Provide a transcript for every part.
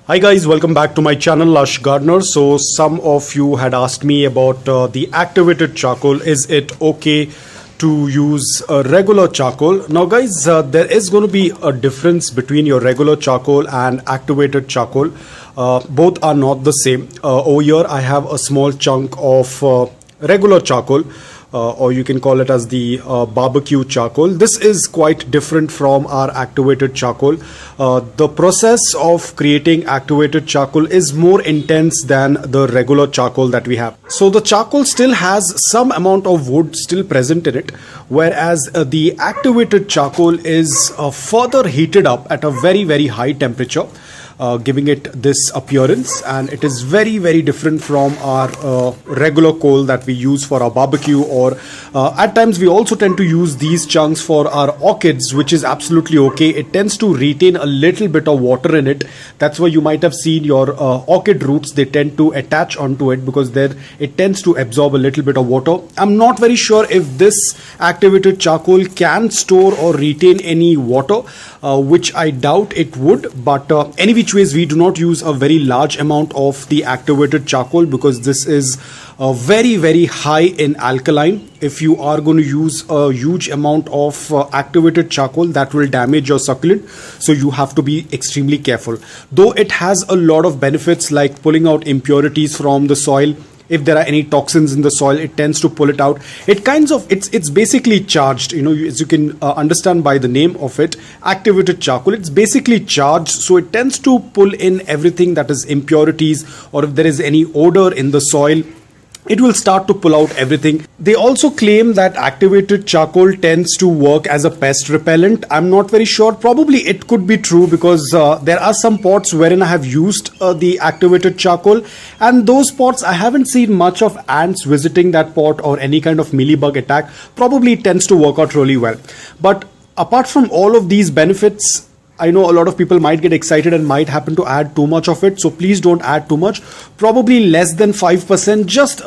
Hi guys, welcome back to my channel Lush Gardener. So some of you had asked me about the activated charcoal. Is it okay to use a regular charcoal? Now guys, there is going to be a difference between your regular charcoal and activated charcoal. Both are not the same. Over here I have a small chunk of regular charcoal. Or you can call it as the barbecue charcoal. This is quite different from our activated charcoal. The process of creating activated charcoal is more intense than the regular charcoal that we have. So the charcoal still has some amount of wood still present in it, whereas the activated charcoal is further heated up at a very high temperature, giving it this appearance, and it is very different from our regular coal that we use for our barbecue, or at times we also tend to use these chunks for our orchids, which is absolutely okay. It tends to retain a little bit of water in it. That's why you might have seen your orchid roots, they tend to attach onto it because there it tends to absorb a little bit of water. I'm not very sure if this activated charcoal can store or retain any water, which I doubt it would, but any which ways we do not use a very large amount of the activated charcoal because this is very high in alkaline. If you are going to use a huge amount of activated charcoal, that will damage your succulent, so you have to be extremely careful. Though it has a lot of benefits like pulling out impurities from the soil. If there are any toxins in the soil, it tends to pull it out. It's basically charged, as you can understand by the name of it, activated charcoal. It's basically charged, so it tends to pull in everything that is impurities, or if there is any odor in the soil, it will start to pull out everything. They also claim that activated charcoal tends to work as a pest repellent. I'm not very sure. Probably it could be true because there are some pots wherein I have used the activated charcoal, and those pots I haven't seen much of ants visiting that pot or any kind of mealybug attack. Probably it tends to work out really well. But apart from all of these benefits, I know a lot of people might get excited and might happen to add too much of it. So please don't add too much. Probably less than 5%, just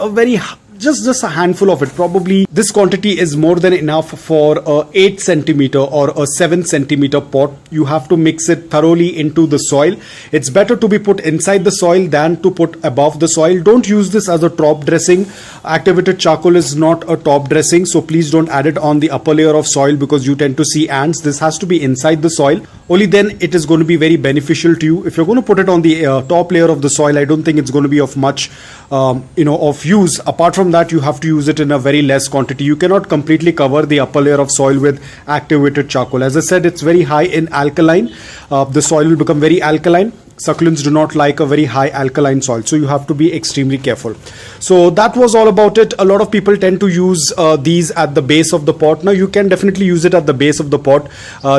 a handful of it. Probably this quantity is more than enough for a 8 centimeter or a 7 centimeter pot. You have to mix it thoroughly into the soil. It's better to be put inside the soil than to put above the soil. Don't use this as a top dressing. Activated charcoal is not a top dressing, so please don't add it on the upper layer of soil because you tend to see ants. This has to be inside the soil. Only then it is going to be very beneficial to you. If you're going to put it on the top layer of the soil, I don't think it's going to be of much of use. Apart from that, you have to use it in a very less quantity. You cannot completely cover the upper layer of soil with activated charcoal. As I said, it's very high in alkaline. The soil will become very alkaline. Succulents do not like a very high alkaline soil, so you have to be extremely careful. So that was all about it. A lot of people tend to use these at the base of the pot. Now you can definitely use it at the base of the pot.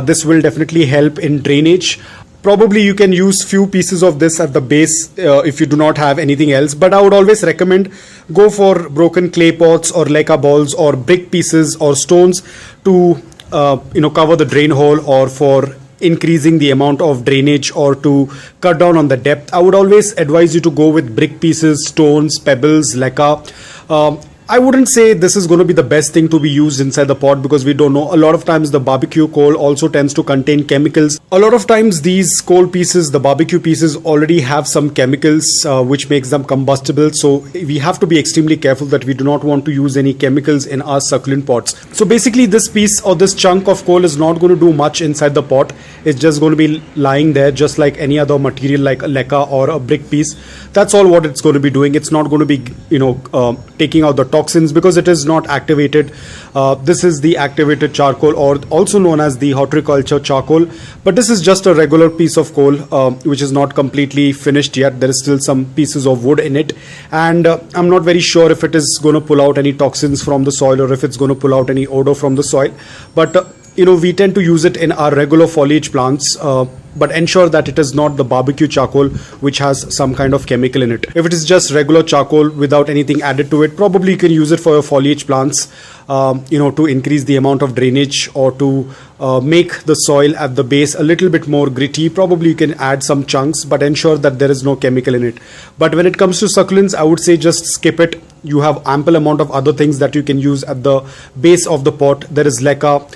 This will definitely help in drainage. Probably you can use few pieces of this at the base if you do not have anything else, but I would always recommend go for broken clay pots or leca balls or brick pieces or stones to cover the drain hole, or for increasing the amount of drainage or to cut down on the depth. I would always advise you to go with brick pieces, stones, pebbles, leca. I wouldn't say this is going to be the best thing to be used inside the pot because we don't know. A lot of times the barbecue coal also tends to contain chemicals. A lot of times these coal pieces, the barbecue pieces, already have some chemicals which makes them combustible. So we have to be extremely careful that we do not want to use any chemicals in our succulent pots. So basically this piece or this chunk of coal is not going to do much inside the pot. It's just going to be lying there just like any other material like a leca or a brick piece. That's all what it's going to be doing. It's not going to be taking out the toxins because it is not activated. This is the activated charcoal, or also known as the horticulture charcoal, but this is just a regular piece of coal which is not completely finished yet. There is still some pieces of wood in it, and I'm not very sure if it is going to pull out any toxins from the soil or if it's going to pull out any odor from the soil, but we tend to use it in our regular foliage plants. But ensure that it is not the barbecue charcoal which has some kind of chemical in it. If it is just regular charcoal without anything added to it, probably you can use it for your foliage plants, to increase the amount of drainage or to make the soil at the base a little bit more gritty. Probably you can add some chunks, but ensure that there is no chemical in it. But when it comes to succulents, I would say just skip it. you have ample amount of other things that you can use at the base of the pot. There is leca,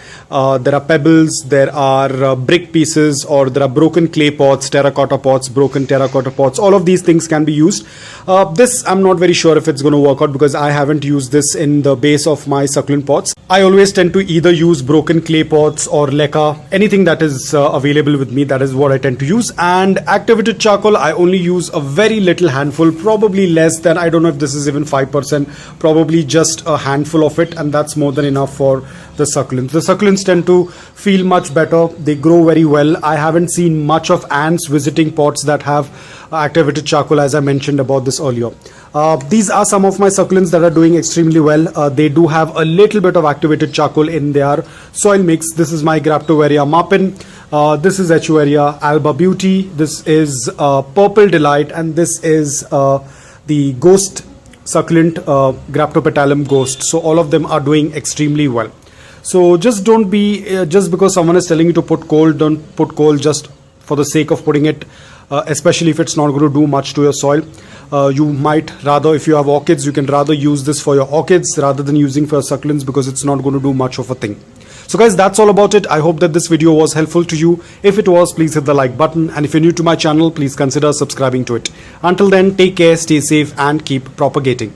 there are pebbles, there are brick pieces, or there are broken clay pots, terracotta pots, broken terracotta pots. All of these things can be used. This I'm not very sure if it's going to work out because I haven't used this in the base of my succulent pots. I always tend to either use broken clay pots or leca, anything that is available with me. That is what I tend to use. And activated charcoal, I only use a very little handful, probably less than, I don't know if this is even 5%, probably just a handful of it, and that's more than enough for the succulents. The succulents tend to feel much better. They grow very well. I haven't seen much of ants visiting pots that have activated charcoal, as I mentioned about this earlier. These are some of my succulents that are doing extremely well. They do have a little bit of activated charcoal in their soil mix. This is my Graptovaria Marpin. This is Echeveria Alba Beauty. This is Purple Delight, and this is the Ghost succulent, Graptopetalum Ghost. So all of them are doing extremely well. So just don't be, just because someone is telling you to put coal, don't put coal just for the sake of putting it, especially if it's not going to do much to your soil. You might rather, if you have orchids, you can rather use this for your orchids rather than using for your succulents, because it's not going to do much of a thing. So guys, that's all about it. I hope that this video was helpful to you. If it was, please hit the like button, and if you're new to my channel, please consider subscribing to it. Until then, take care, stay safe, and keep propagating.